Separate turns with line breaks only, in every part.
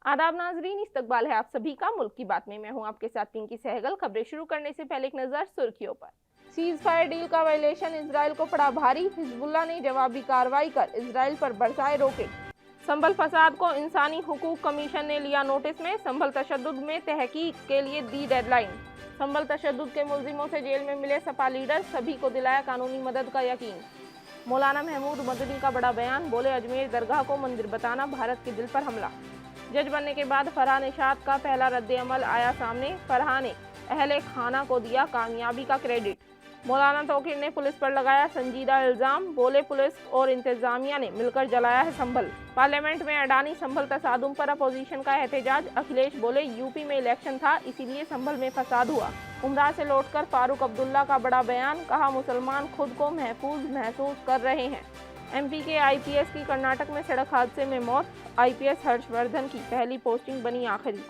आदाब नाजरीन, इस्तकबाल है आप सभी का मुल्क की बात में। मैं हूं आपके साथ पिंकी सहगल। खबरें शुरू करने से पहले एक नजर सुर्खियों पर। सीज फायर डील का वायलेशन इजराइल को पड़ा भारी। हिजबुल्लाह ने जवाबी कार्रवाई कर इजराइल पर बरसाए रॉकेट। संभल फसाद को इंसानी हुकूक कमीशन ने लिया नोटिस में। संभल तशद्दुद में तहकीक के लिए दी डेडलाइन। संभल तशद्दुद के मुलजिमों से जेल में मिले सपा लीडर, सभी को दिलाया कानूनी मदद का यकीन। मौलाना महमूद मदनी का बड़ा बयान, बोले अजमेर दरगाह को मंदिर बताना भारत के दिल पर हमला। जज बनने के बाद फरहान इशाद का पहला रद्द-ए-अमल आया सामने। फरहान ने अहले खाना को दिया कामयाबी का क्रेडिट। मौलाना तौकीर ने पुलिस पर लगाया संजीदा इल्जाम, बोले पुलिस और इंतजामिया ने मिलकर जलाया है संभल। पार्लियामेंट में अडानी संभल तसादुम पर अपोजिशन का एहतजाज। अखिलेश बोले यूपी में इलेक्शन था इसीलिए संभल में फसाद हुआ। उमरा से लौटकर फारूक अब्दुल्ला का बड़ा बयान, कहा मुसलमान खुद को महफूज महसूस कर रहे हैं। एमपी के आईपीएस की कर्नाटक में सड़क हादसे में मौत। आईपीएस हर्षवर्धन की पहली पोस्टिंग बनी आखिरी।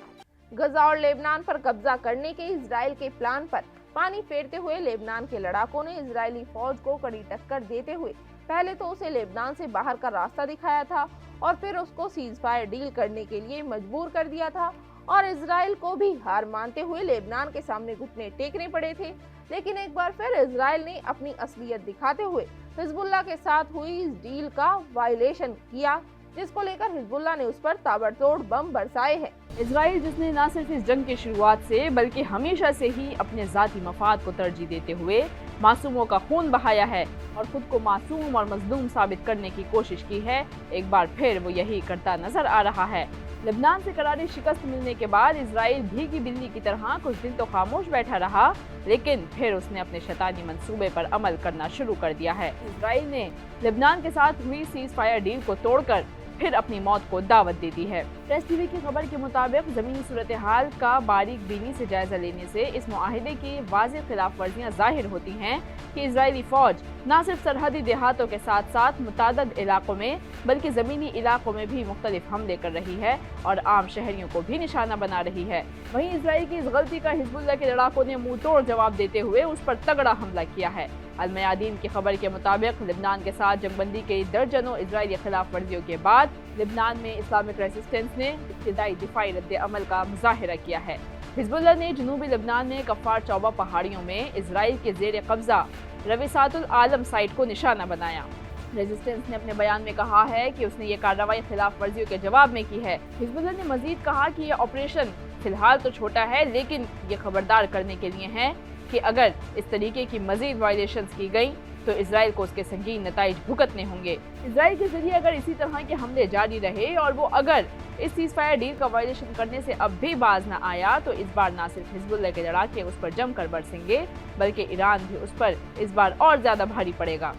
गजा और लेबनान पर कब्जा करने के इजराइल के प्लान पर पानी फेरते हुए लेबनान के लड़ाकों ने इजरायली फौज को कड़ी टक्कर देते हुए पहले तो उसे लेबनान से बाहर का रास्ता दिखाया था और फिर उसको सीज फायर डील करने के लिए मजबूर कर दिया था और इजराइल को भी हार मानते हुए लेबनान के सामने घुटने टेकने पड़े थे। लेकिन एक बार फिर इजराइल ने अपनी असलियत दिखाते हुए हिजबुल्लाह के साथ हुई इस डील का वायलेशन किया, जिसको लेकर हिजबुल्लाह ने उस पर ताबड़तोड़ बम बरसाए हैं।
इजराइल जिसने न सिर्फ इस जंग की शुरुआत से बल्कि हमेशा से ही अपने जाती मफाद को तरजीह देते हुए मासूमों का खून बहाया है और खुद को मासूम और मजलूम साबित करने की कोशिश की है, एक बार फिर वो यही करता नजर आ रहा है। लेबनान से करारी शिकस्त मिलने के बाद इजराइल भीगी बिल्ली की तरह कुछ दिन तो खामोश बैठा रहा, लेकिन फिर उसने अपने शैतानी मंसूबे पर अमल करना शुरू कर दिया है। इजराइल ने लेबनान के साथ हुई सीज फायर डील को तोड़कर फिर अपनी मौत को दावत दे दी है। प्रेस टीवी की खबर के मुताबिक जमीनी सूरत हाल का बारीक बीनी से जायजा लेने से इस मुआहिदे की वाज़ेह खिलाफ वर्जियाँ जाहिर होती हैं कि इजरायली फौज न सिर्फ सरहदी देहातों के साथ साथ मुतादद इलाकों में बल्कि ज़मीनी इलाकों में भी मुख्तलिफ हमले कर रही है और आम शहरियों को भी निशाना बना रही है। वहीं इजराइल की इस गलती का हिजबुल्लाह के लड़ाकों ने मुंह तोड़ जवाब देते हुए उस पर तगड़ा हमला किया है। अल-मयादीन की खबर के मुताबिक लेबनान के साथ जंगबंदी के दर्जनों इजरायली खिलाफ वर्जियों के बाद लेबनान में इस्लामिक रेजिस्टेंस ने इब्तिदाई दिफाई रद्द-ए-अमल का मुजाहिरा किया है। हिजबुल्लाह ने जनूबी लेबनान में कफ्फार चौबा पहाड़ियों में इजराइल के जेर कब्जा रवीसातुल आलम साइट को निशाना बनाया। रेजिस्टेंस ने अपने बयान में कहा है कि उसने ये कार्रवाई खिलाफ वर्जियों के जवाब में की है। हिजबुल्लाह ने मजीद कहा कि यह ऑपरेशन फिलहाल तो छोटा है, लेकिन ये खबरदार करने के लिए है कि अगर इस तरीके की मजीद वायलेशंस की गई तो इसराइल को उसके संगीन नताइज भुगतने होंगे। इसराइल के जरिए अगर इसी तरह के हमले जारी रहे और वो अगर इस सीज फायर डील का वायलेशन करने से अब भी बाज न आया तो इस बार न सिर्फ हिजबुल्लाह के लड़ाके उस पर जमकर बरसेंगे बल्कि ईरान भी उस पर इस बार और ज्यादा भारी पड़ेगा,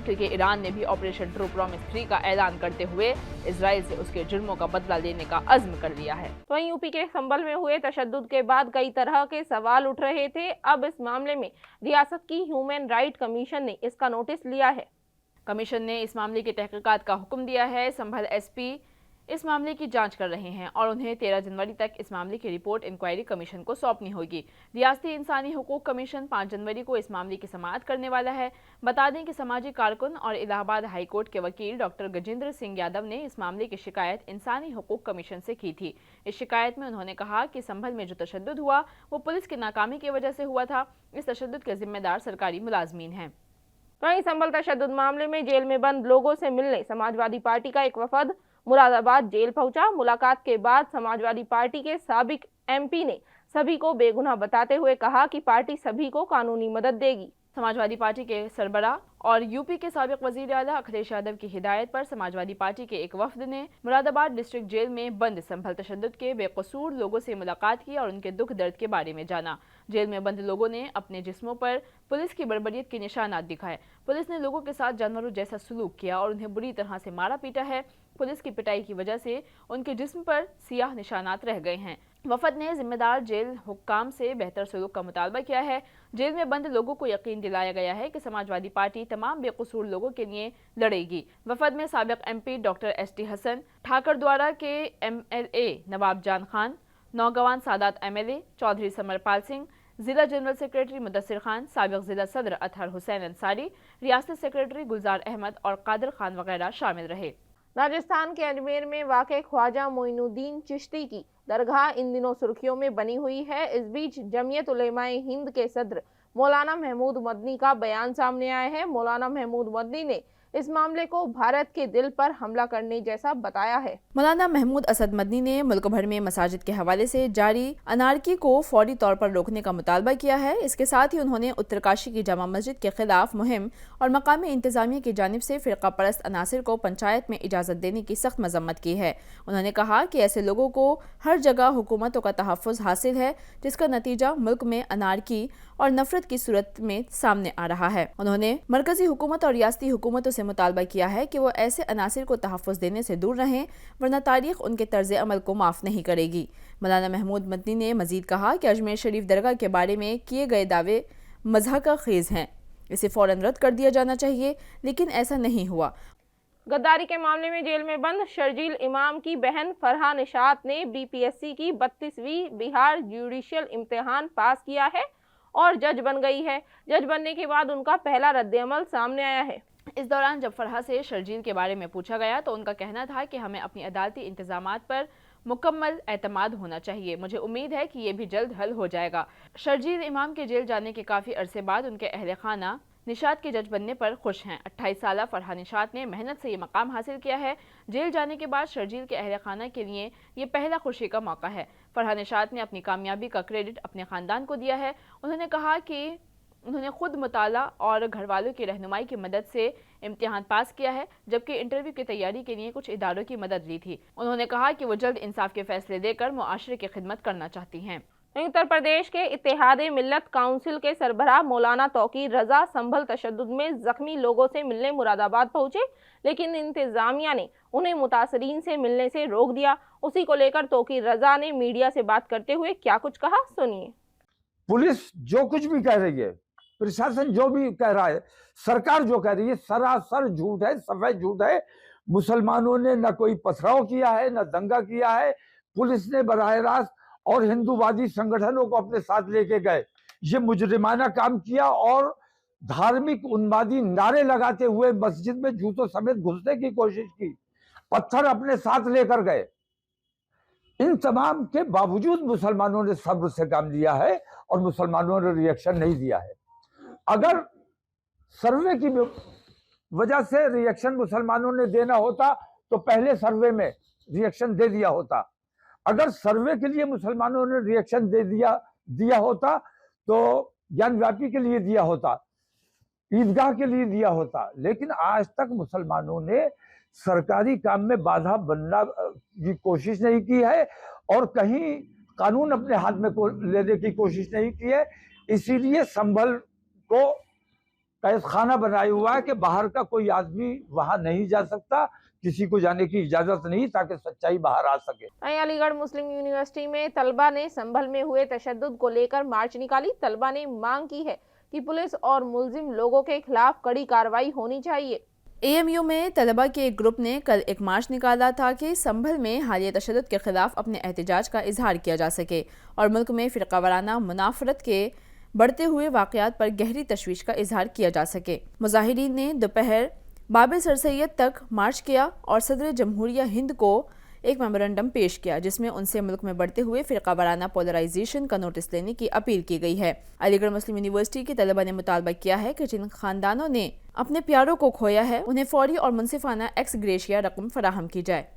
क्योंकि ईरान ने भी ऑपरेशन ट्रू प्रॉमिस 3 का ऐलान करते हुए इजराइल से उसके जुर्मों का बदला लेने का अज़्म कर लिया है।
तो वहीं यूपी के संभल में हुए तशद्दुद के बाद कई तरह के सवाल उठ रहे थे। अब इस मामले में रियासत की ह्यूमन राइट कमीशन ने इसका नोटिस लिया है।
कमीशन ने इस मामले की तहकीकात का हुक्म दिया है। संभल एसपी इस मामले की जांच कर रहे हैं और उन्हें 13 जनवरी तक इस मामले की रिपोर्ट इंक्वायरी कमीशन को सौंपनी होगी। रियासती इंसानी हुकूक कमीशन 5 जनवरी को इस मामले की समाअत करने वाला है। बता दें कि समाजी कारकुन और इलाहाबाद हाई कोर्ट के वकील डॉक्टर गजेंद्र सिंह यादव ने इस मामले की शिकायत इंसानी हुकूक कमीशन से की थी। इस शिकायत में उन्होंने कहा कि संभल में जो तशद्दुद हुआ वो पुलिस की नाकामी की वजह से हुआ था। इस तशद्दुद के जिम्मेदार सरकारी मुलाजमीन हैं।
वहीं संभल तशद्दुद मामले में जेल में बंद लोगों से मिलने समाजवादी पार्टी का एक वफद मुरादाबाद जेल पहुंचा। मुलाकात के बाद समाजवादी पार्टी के साबिक एमपी ने सभी को बेगुनाह बताते हुए कहा कि पार्टी सभी को कानूनी मदद देगी।
समाजवादी पार्टी के सरबराह और यूपी के साबिक वजीर आला अखिलेश यादव की हिदायत पर समाजवादी पार्टी के एक वफद ने मुरादाबाद डिस्ट्रिक्ट जेल में बंद संभल तशद्दुद के बेकसूर लोगों से मुलाकात की और उनके दुख दर्द के बारे में जाना। जेल में बंद लोगों ने अपने जिस्मों पर पुलिस की बर्बरियत के निशानात दिखाए। पुलिस ने लोगों के साथ जानवरों जैसा सलूक किया और उन्हें बुरी तरह से मारा पीटा है। पुलिस की पिटाई की वजह से उनके जिस्म पर सियाह निशानात रह गए हैं। वफद ने जिम्मेदार जेल हुक्काम से बेहतर सलूक का मुतालबा किया है। जेल में बंद लोगों को यकीन दिलाया गया है कि समाजवादी पार्टी तमाम बेकसूर लोगों के लिए लड़ेगी। वफद में साबिक MP doctor ST Hasan, Thakurdwara के एमएलए नवाब जान खान, नौजवान सादात एमएलए चौधरी समरपाल सिंह, जिला जनरल सेक्रेटरी मुदस्सिर खान, साबिक जिला सदर अतहर हुसैन अंसारी, रियासती सेक्रेटरी गुलजार अहमद और कादिर खान वगैरह शामिल रहे।
राजस्थान के अजमेर में वाक़ ख्वाजा मोइनुद्दीन चिश्ती की दरगाह इन दिनों सुर्खियों में बनी हुई है। इस बीच जमीयत उलेमाए हिंद के सदर मौलाना महमूद मदनी का बयान सामने आया है। मौलाना महमूद मदनी ने इस मामले को भारत के दिल पर हमला करने जैसा बताया है।
मौलाना महमूद असद मदनी ने मुल्क भर में मसाजिद के हवाले से जारी अनारकी को फौरी तौर पर रोकने का मुतालबा किया है। इसके साथ ही उन्होंने उत्तरकाशी की जामा मस्जिद के खिलाफ मुहिम और मकामी इंतजामिया की जानिब से फिरका परस्त अनासिर को पंचायत में इजाज़त देने की सख्त मजम्मत की है। उन्होंने कहा कि ऐसे लोगों को हर जगह हुकूमतों का तहफ़्फ़ुज़ हासिल है, जिसका नतीजा मुल्क में अनारकी और नफरत की सूरत में सामने आ रहा है। उन्होंने मरकजी हुकूमत और रियासती हुकूमतों से मुतालबा किया है कि वो ऐसे अनासिर को तहफ़्फ़ुज़ देने से दूर रहें, वरना तारीख उनके तर्ज अमल को माफ़ नहीं करेगी। मौलाना महमूद मदनी ने मजीद कहा कि अजमेर शरीफ दरगाह के बारे में किए गए दावे मज़ाक़ खेज़ हैं, इसे फ़ौरन रद्द कर दिया जाना चाहिए, लेकिन ऐसा नहीं हुआ।
गद्दारी के मामले में जेल में बंद शर्जील इमाम की बहन फरहा निशात ने बीपीएससी की 32वीं बिहार जुडिशियल इम्तिहान पास किया है और जज बन गई है। जज बनने के बाद उनका पहला रद्द-ए-अमल सामने आया है।
इस दौरान जब फरहा से शर्जील के बारे में पूछा गया तो उनका कहना था कि हमें अपनी अदालती इंतजामात पर मुकम्मल एतमाद होना चाहिए। मुझे उम्मीद है कि ये भी जल्द हल हो जाएगा। शर्जील इमाम के जेल जाने के काफ़ी अरसे बाद उनके अहल खाना निशात के जज बनने पर खुश हैं। 28 साला फरहा निशात ने मेहनत से ये मकाम हासिल किया है। जेल जाने के बाद शर्जील के अहल खाना के लिए ये पहला खुशी का मौका है। फरहा निशात ने अपनी कामयाबी का क्रेडिट अपने ख़ानदान को दिया है। उन्होंने कहा कि उन्होंने खुद मुताला और घर वालों की रहनुमाई की मदद से इम्तिहान पास किया है, जबकि इंटरव्यू की तैयारी के लिए कुछ इदारों की मदद ली थी। उन्होंने कहा कि वो जल्द इंसाफ के फैसले देकर मुआशरे की खिदमत करना चाहती हैं।
उत्तर प्रदेश के इत्तेहादे मिल्लत काउंसिल के सरबराह मौलाना तौकीर रजा संभल तशद्दुद में जख्मी लोगों से मिलने मुरादाबाद पहुंचे, लेकिन इंतजामिया ने उन्हें मुतासरीन से मिलने से रोक दिया। उसी को लेकर तौकीर रजा ने मीडिया से बात करते हुए क्या कुछ कहा, सुनिए।
पुलिस जो कुछ भी कह रही है, प्रशासन जो भी कह रहा है, सरकार जो कह रही है, सरासर झूठ है, सफेद झूठ है। मुसलमानों ने न कोई पथराव किया है, न दंगा किया है। पुलिस ने बराह रास्त और हिंदूवादी संगठनों को अपने साथ लेके गए, ये मुजरिमाना काम किया और धार्मिक उन्मादी नारे लगाते हुए मस्जिद में जूतों समेत घुसने की कोशिश की, पत्थर अपने साथ लेकर गए। इन तमाम के बावजूद मुसलमानों ने सब्र से काम लिया है और मुसलमानों ने रिएक्शन नहीं दिया है। अगर सर्वे की वजह से रिएक्शन मुसलमानों ने देना होता तो पहले सर्वे में रिएक्शन दे दिया होता। अगर सर्वे के लिए मुसलमानों ने रिएक्शन दे दिया होता तो ज्ञानव्यापी के लिए दिया होता, ईदगाह के लिए दिया होता। लेकिन आज तक मुसलमानों ने सरकारी काम में बाधा बनना की कोशिश नहीं की है और कहीं कानून अपने हाथ में लेने की कोशिश नहीं की है। इसीलिए संभल को कैद खाना बनाया हुआ है कि बाहर का कोई आदमी वहां नहीं जा सकता, किसी को जाने की इजाजत नहीं, ताकि सच्चाई बाहर आ सके।
अलीगढ़ मुस्लिम यूनिवर्सिटी में तलबा ने संभल में हुए तशद्दुद को लेकर मार्च निकाली। तलबा ने मांग की है कि पुलिस और मुल्जिम लोगों के खिलाफ कड़ी कार्रवाई होनी चाहिए।
AMU में तलबा के एक ग्रुप ने कल एक मार्च निकाला था कि संभल में हालिया तशद्दुद के खिलाफ अपने एहतजाज का इजहार किया जा सके और मुल्क में फ़िरक़ावाराना मुनाफरत के बढ़ते हुए वाक़यात पर गहरी तशवीश का इजहार किया जा सके। मुजाहिरीन ने दोपहर बाब सर सैयद तक मार्च किया और सदर जमहूरिया हिंद को एक मेमोरेंडम पेश किया, जिसमें उनसे मुल्क में बढ़ते हुए फ़िरक़ावाराना पोलराइजेशन का नोटिस लेने की अपील की गई है। अलीगढ़ मुस्लिम यूनिवर्सिटी के तलबा ने मुतालबा किया है कि जिन खानदानों ने अपने प्यारों को खोया है उन्हें फौरी और मुनसिफाना एक्स ग्रेशिया रकम फराहम की जाए।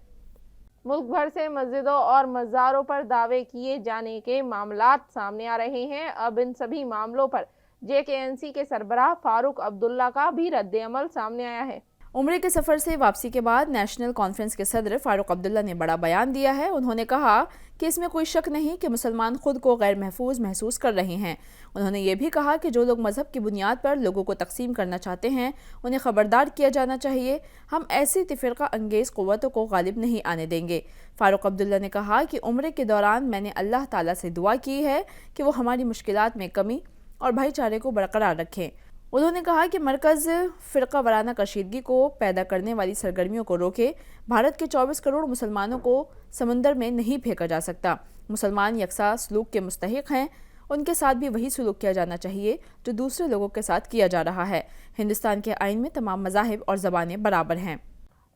मुल्क भर से मस्जिदों और मज़ारों पर दावे किए जाने के मामलात सामने आ रहे हैं। अब इन सभी मामलों पर JKNC के सरबराह फारूक अब्दुल्ला का भी रद्द-ए-अमल सामने आया है।
उम्रे के सफ़र से वापसी के बाद नेशनल कॉन्फ्रेंस के सदर फारूक अब्दुल्ला ने बड़ा बयान दिया है। उन्होंने कहा कि इसमें कोई शक नहीं कि मुसलमान खुद को गैर महफूज महसूस कर रहे हैं। उन्होंने ये भी कहा कि जो लोग मजहब की बुनियाद पर लोगों को तकसीम करना चाहते हैं उन्हें ख़बरदार किया जाना चाहिए। हम ऐसी तफ़रीक़ा अंगेज़ क़ुव्वतों को गालिब नहीं आने देंगे। फारूक अब्दुल्ला ने कहा कि उम्रे के दौरान मैंने अल्लाह ताला से दुआ की है कि वो हमारी मुश्किलात में कमी और भाईचारे को बरकरार रखें। उन्होंने कहा कि मरकज़ फ़िरक़ा वाराना कशीदगी को पैदा करने वाली सरगर्मियों को रोके। भारत के 24 करोड़ मुसलमानों को समुंदर में नहीं फेंका जा सकता। मुसलमान यकसा सलूक के मुस्तहिक़ हैं, उनके साथ भी वही सलूक किया जाना चाहिए जो दूसरे लोगों के साथ किया जा रहा है। हिंदुस्तान के आइन में तमाम मज़ाहिब और ज़बानें बराबर हैं।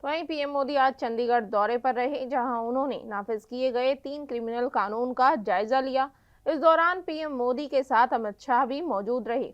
वहीं पीएम मोदी आज चंडीगढ़ दौरे पर रहे, जहां उन्होंने नाफिज किए गए 3 क्रिमिनल कानून का जायजा लिया। इस दौरान पीएम मोदी के साथ अमित शाह भी मौजूद रहे।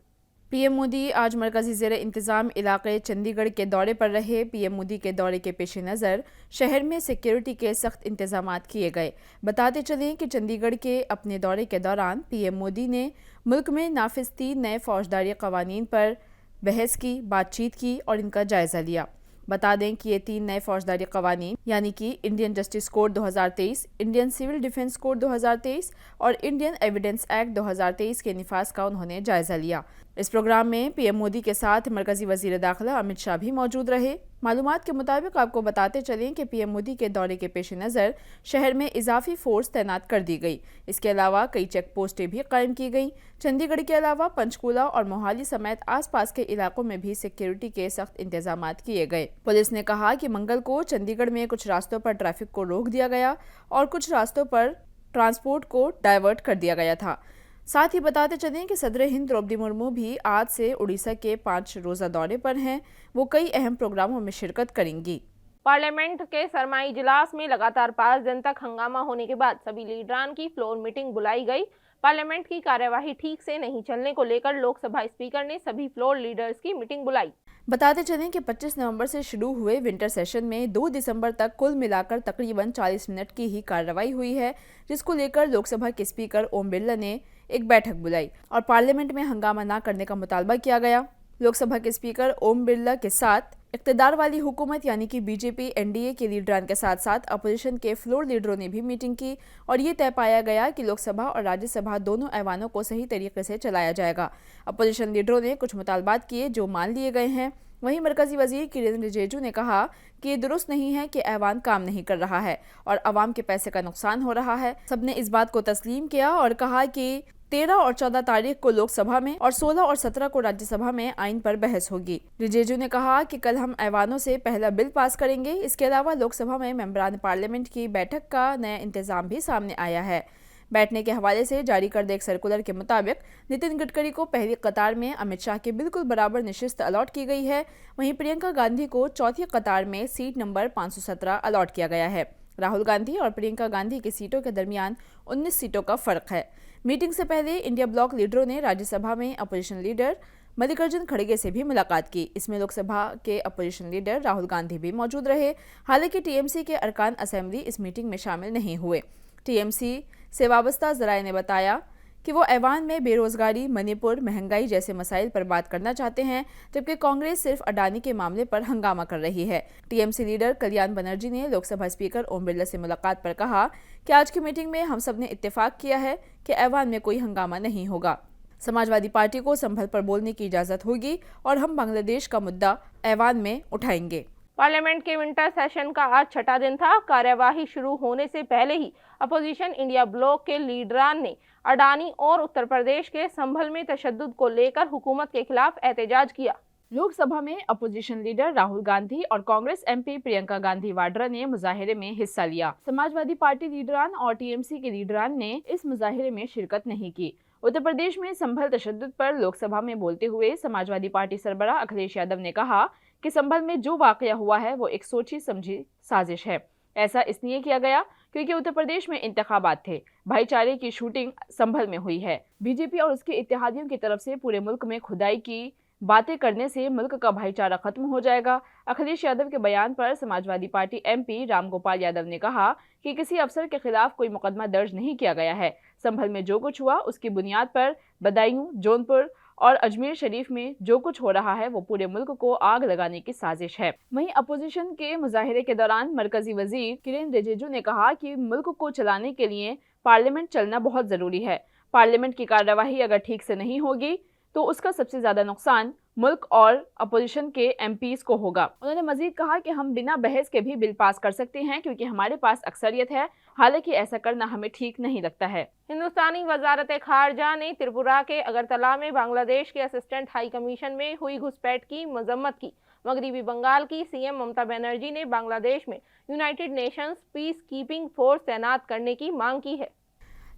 पीएम मोदी आज मरकजी ज़ेर इंतज़ाम इलाके चंडीगढ़ के दौरे पर रहे। पीएम मोदी के दौरे के पेश नज़र शहर में सिक्योरिटी के सख्त इंतजामात किए गए। बताते चलें कि चंडीगढ़ के अपने दौरे के दौरान पीएम मोदी ने मुल्क में नाफिज 3 नए फौजदारी कवानीन पर बहस की, बातचीत की और इनका जायजा लिया। बता दें कि ये 3 नए फौजदारी कवानीन यानी कि Indian justice code 2023, Indian civil defence code 2023 और इंडियन एविडेंस एक्ट 2023 के निफाज का उन्होंने जायजा लिया। इस प्रोग्राम में पीएम मोदी के साथ मरकजी वजीर दाखिला अमित शाह भी मौजूद रहे। मालूमात के मुताबिक आपको बताते चलें कि पीएम मोदी के दौरे के पेश नज़र शहर में इजाफी फोर्स तैनात कर दी गई। इसके अलावा कई चेक पोस्टें भी कायम की गई। चंडीगढ़ के अलावा पंचकूला और मोहाली समेत आसपास के इलाकों में भी सिक्योरिटी के सख्त इंतजामात किए गए। पुलिस ने कहा कि मंगल को चंडीगढ़ में कुछ रास्तों पर ट्रैफिक को रोक दिया गया और कुछ रास्तों पर ट्रांसपोर्ट को डाइवर्ट कर दिया गया था। साथ ही बताते चलें कि सदर हिंद द्रौपदी मुर्मू भी आज से उड़ीसा के 5 रोज़ा दौरे पर हैं। वो कई अहम प्रोग्रामों में शिरकत करेंगी।
पार्लियामेंट के सरमाई इजलास में लगातार 5 दिन तक हंगामा होने के बाद सभी लीडरान की फ्लोर मीटिंग बुलाई गई। पार्लियामेंट की कार्यवाही ठीक से नहीं चलने को लेकर लोकसभा स्पीकर ने सभी फ्लोर लीडर्स की मीटिंग बुलाई।
बताते चलें कि 25 नवंबर से शुरू हुए विंटर सेशन में 2 दिसंबर तक कुल मिलाकर तकरीबन 40 मिनट की ही कार्रवाई हुई है, जिसको लेकर लोकसभा के स्पीकर ओम बिरला ने एक बैठक बुलाई और पार्लियामेंट में हंगामा न करने का मुतालबा किया गया। लोकसभा के स्पीकर ओम बिरला के साथ इक़्तिदार वाली हुकूमत यानी कि बीजेपी एनडीए के लीडरान के साथ साथ अपोजिशन के फ्लोर लीडरों ने भी मीटिंग की और ये तय पाया गया कि लोकसभा और राज्यसभा दोनों ऐवानों को सही तरीके से चलाया जाएगा। अपोजिशन लीडरों ने कुछ मुतालबात किए जो मान लिए गए हैं। वहीं मरकजी वजीर किरेन रिजिजू ने कहा कि ये दुरुस्त नहीं है कि ऐवान काम नहीं कर रहा है और अवाम के पैसे का नुकसान हो रहा है। सबने इस बात को तस्लीम किया और कहा कि 13 और 14 तारीख को लोकसभा में और 16 और 17 को राज्यसभा में आइन पर बहस होगी। रिजिजू ने कहा कि कल हम ऐवानों से पहला बिल पास करेंगे। इसके अलावा लोकसभा में मेंबरान पार्लियामेंट की बैठक का नया इंतजाम भी सामने आया है। बैठने के हवाले से जारी करदे एक सर्कुलर के मुताबिक नितिन गडकरी को पहली कतार में अमित शाह के बिल्कुल बराबर नशिस्त अलॉट की गई है। वहीं प्रियंका गांधी को चौथी कतार में सीट नंबर 517 अलॉट किया गया है। राहुल गांधी और प्रियंका गांधी की सीटों के दरमियान 19 सीटों का फर्क है। मीटिंग से पहले इंडिया ब्लॉक लीडरों ने राज्यसभा में अपोजिशन लीडर मल्लिकार्जुन खड़गे से भी मुलाकात की। इसमें लोकसभा के अपोजिशन लीडर राहुल गांधी भी मौजूद रहे। हालांकि टीएमसी के अरकान असेंबली इस मीटिंग में शामिल नहीं हुए। टीएमसी से वाबस्ता जराये ने बताया कि वो ऐवान में बेरोजगारी, मणिपुर, महंगाई जैसे मसाइल पर बात करना चाहते हैं, जबकि कांग्रेस सिर्फ अडानी के मामले पर हंगामा कर रही है। टीएमसी लीडर कल्याण बनर्जी ने लोकसभा स्पीकर ओम बिरला से मुलाकात पर कहा कि आज की मीटिंग में हम सब ने इत्तेफाक किया है कि ऐवान में कोई हंगामा नहीं होगा। समाजवादी पार्टी को संभल पर बोलने की इजाजत होगी और हम बांग्लादेश का मुद्दा ऐवान में उठाएंगे।
पार्लियामेंट के विंटर सेशन का आज छठा दिन था। कार्यवाही शुरू होने से पहले ही अपोजिशन इंडिया ब्लॉक के लीडरान ने अडानी और उत्तर प्रदेश के संभल में तशद्दुद को लेकर हुकूमत के खिलाफ एहतजाज किया।
लोकसभा में अपोजिशन लीडर राहुल गांधी और कांग्रेस एमपी प्रियंका गांधी वाड्रा ने मुजाहिरे में हिस्सा लिया। समाजवादी पार्टी लीडरान और टीएमसी के लीडरान ने इस मुजाहिरे में शिरकत नहीं की। उत्तर प्रदेश में संभल तशद्दुद पर लोकसभा में बोलते हुए समाजवादी पार्टी सरबराह अखिलेश यादव ने कहा कि संभल में जो वाकया हुआ है वो एक सोची समझी साजिश है। ऐसा इसलिए किया गया क्योंकि उत्तर प्रदेश में इंतखाबात थे। भाईचारे की शूटिंग संभल में हुई है। बीजेपी और उसके इत्तेहादियों की तरफ से पूरे मुल्क में खुदाई की बातें करने से मुल्क का भाईचारा खत्म हो जाएगा। अखिलेश यादव के बयान पर समाजवादी पार्टी एमपी रामगोपाल यादव ने कहा कि किसी अफसर के खिलाफ कोई मुकदमा दर्ज नहीं किया गया है। संभल में जो कुछ हुआ उसकी बुनियाद पर बदायूं, जौनपुर और अजमेर शरीफ में जो कुछ हो रहा है वो पूरे मुल्क को आग लगाने की साजिश है। वहीं अपोजिशन के मुजाहिरे के दौरान मरकजी वजीर किरेन रिजिजू ने कहा कि मुल्क को चलाने के लिए पार्लियामेंट चलना बहुत जरूरी है। पार्लियामेंट की कार्यवाही अगर ठीक से नहीं होगी तो उसका सबसे ज्यादा नुकसान मुल्क और अपोजिशन के एमपीज को होगा। उन्होंने मजीद कहा कि हम बिना बहस के भी बिल पास कर सकते हैं क्योंकि हमारे पास अक्सरियत है। हालांकि ऐसा करना हमें ठीक नहीं लगता है।
हिंदुस्तानी वजारत खारजा ने त्रिपुरा के अगरतला में बांग्लादेश के असिस्टेंट हाई कमीशन में हुई घुसपैठ की मजम्मत की। मगरबी बंगाल की सीएम ममता बनर्जी ने बांग्लादेश में United Nations peace keeping force तैनात करने की मांग की है।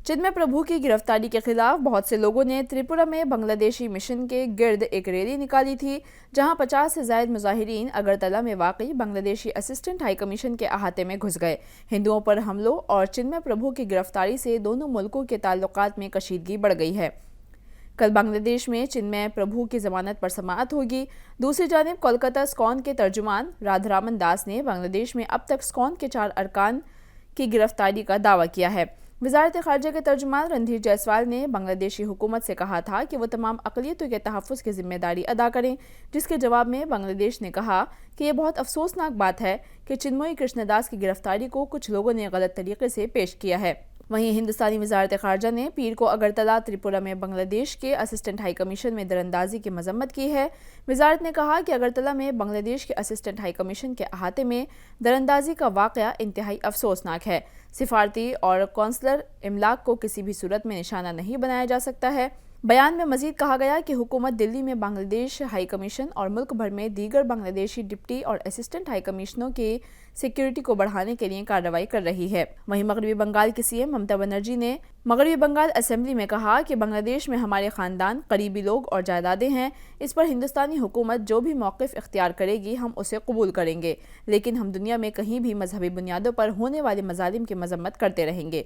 चिन्मय प्रभु की गिरफ्तारी के खिलाफ बहुत से लोगों ने त्रिपुरा में बांग्लादेशी मिशन के गिर्द एक रैली निकाली थी, जहां 50 से ज्यादा मुजाहिरीन अगरतला में वाकई बांग्लादेशी असिस्टेंट हाई कमीशन के अहाते में घुस गए। हिंदुओं पर हमलों और चिन्मय प्रभु की गिरफ्तारी से दोनों मुल्कों के ताल्लुकात में कशीदगी बढ़ गई है। कल बांग्लादेश में चिन्मय प्रभु की जमानत पर समाअत होगी। दूसरी जानिब कोलकाता स्कॉन के तर्जुमान राधारमन दास ने बांग्लादेश में अब तक स्कॉन के 4 अरकान की गिरफ्तारी का दावा किया है। वजारत खारजा के तर्जुमान रणधीर जायसवाल ने बांग्लादेशी हुकूमत से कहा था कि वो तमाम अक़लियतों के तहफ़्फ़ुज़ की जिम्मेदारी अदा करें, जिसके जवाब में बांग्लादेश ने कहा कि यह बहुत अफसोसनाक बात है कि चिन्मयी कृष्णदास की गिरफ्तारी को कुछ लोगों ने गलत तरीके से पेश किया है। वहीं हिंदुस्तानी वजारत खारजा ने पीर को अगरतला त्रिपुरा में बांग्लादेश के असिस्टेंट हाई कमीशन में दरअंदाजी की मजम्मत की है। वजारत ने कहा कि अगरतला में बांग्लादेश के असिस्टेंट हाई कमीशन के अहाते में दरअंदाजी का वाक़या इंतहाई अफसोसनाक है। सिफारती और कौंसलर इमलाक को किसी भी सूरत में निशाना नहीं बनाया जा सकता है। बयान में मजीद कहा गया कि हुकूमत दिल्ली में बांग्लादेश हाई कमीशन और मुल्क भर में दीगर बांग्लादेशी डिप्टी और असिस्टेंट हाई कमीशनों की सिक्योरिटी को बढ़ाने के लिए कार्रवाई कर रही है। वहीं मगरबी बंगाल की सीएम ममता बनर्जी ने मगरबी बंगाल असेंबली में कहा कि बांग्लादेश में हमारे खानदान, करीबी लोग और जायदादें हैं। इस पर हिंदुस्तानी हुकूमत जो भी मौक़िफ़ इख्तियार करेगी हम उसे कबूल करेंगे, लेकिन हम दुनिया में कहीं भी मजहबी बुनियादों पर होने वाले मजालिम की मजम्मत करते रहेंगे।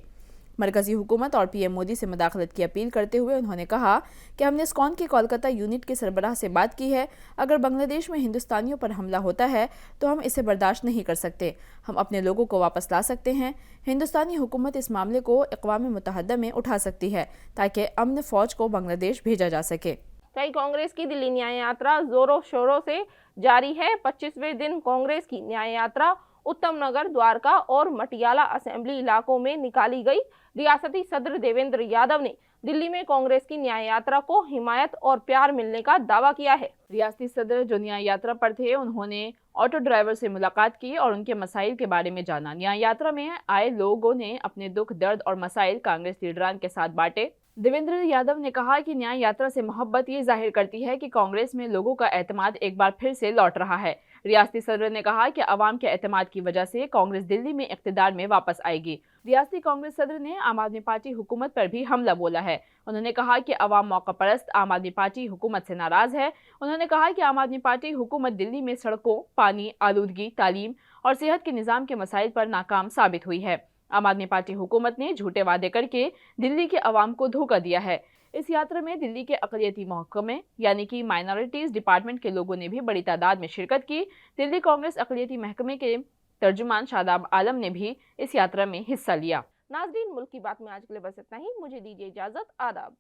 मरकजी हुकूमत और पीएम मोदी से मुदाखलत की अपील करते हुए उन्होंने कहा कि हमने स्कॉन की कोलकाता यूनिट के सरबराह से बात की है। अगर बांग्लादेश में हिंदुस्तानियों पर हमला होता है तो हम इसे बर्दाश्त नहीं कर सकते। हम अपने लोगों को वापस ला सकते हैं। हिंदुस्तानी हुकूमत इस मामले को अक़वाम मुत्तहदा में उठा सकती है ताकि अमन फ़ौज को बांग्लादेश भेजा जा सके।
कई कांग्रेस की दिल्ली न्याय यात्रा जोरों शोरों से जारी है। 25वें दिन कांग्रेस की न्याय यात्रा उत्तम नगर, द्वारका और मटियाला असेंबली इलाकों में निकाली गई। रियासती सदर देवेंद्र यादव ने दिल्ली में कांग्रेस की न्याय यात्रा को हिमायत और प्यार मिलने का दावा किया है।
रियासती सदर जो न्याय यात्रा पर थे, उन्होंने ऑटो ड्राइवर से मुलाकात की और उनके मसाइल के बारे में जाना। न्याय यात्रा में आए लोगों ने अपने दुख, दर्द और मसाइल कांग्रेस लीडरान के साथ बांटे। देवेंद्र यादव ने कहा कि न्याय यात्रा से मोहब्बत ये जाहिर करती है कि कांग्रेस में लोगों का एतमाद एक बार फिर से लौट रहा है। रियासती सदर ने कहा कि अवाम के एतमाद की वजह से कांग्रेस दिल्ली में इक़्तिदार में वापस आएगी। रियासती कांग्रेस सदर ने आम आदमी पार्टी हुकूमत पर भी हमला बोला है। उन्होंने कहा कि अवाम मौका परस्त आम आदमी पार्टी हुकूमत से नाराज है। उन्होंने कहा कि आम आदमी पार्टी हुकूमत दिल्ली में सड़कों, पानी, आलूदगी, तालीम और सेहत के निज़ाम के मसाइल पर नाकाम साबित हुई है। आम आदमी पार्टी हुकूमत ने झूठे वादे करके दिल्ली के अवाम को धोखा दिया है। इस यात्रा में दिल्ली के अक़लियती महकमे यानी कि माइनॉरिटीज़ डिपार्टमेंट के लोगों ने भी बड़ी तादाद में शिरकत की। दिल्ली कांग्रेस अक़लियती महकमे के तर्जुमान शादाब आलम ने भी इस यात्रा में हिस्सा लिया।
नाज़रीन, मुल्क की बात में आज के लिए बस इतना ही। मुझे दीजिए इजाज़त। आदाब।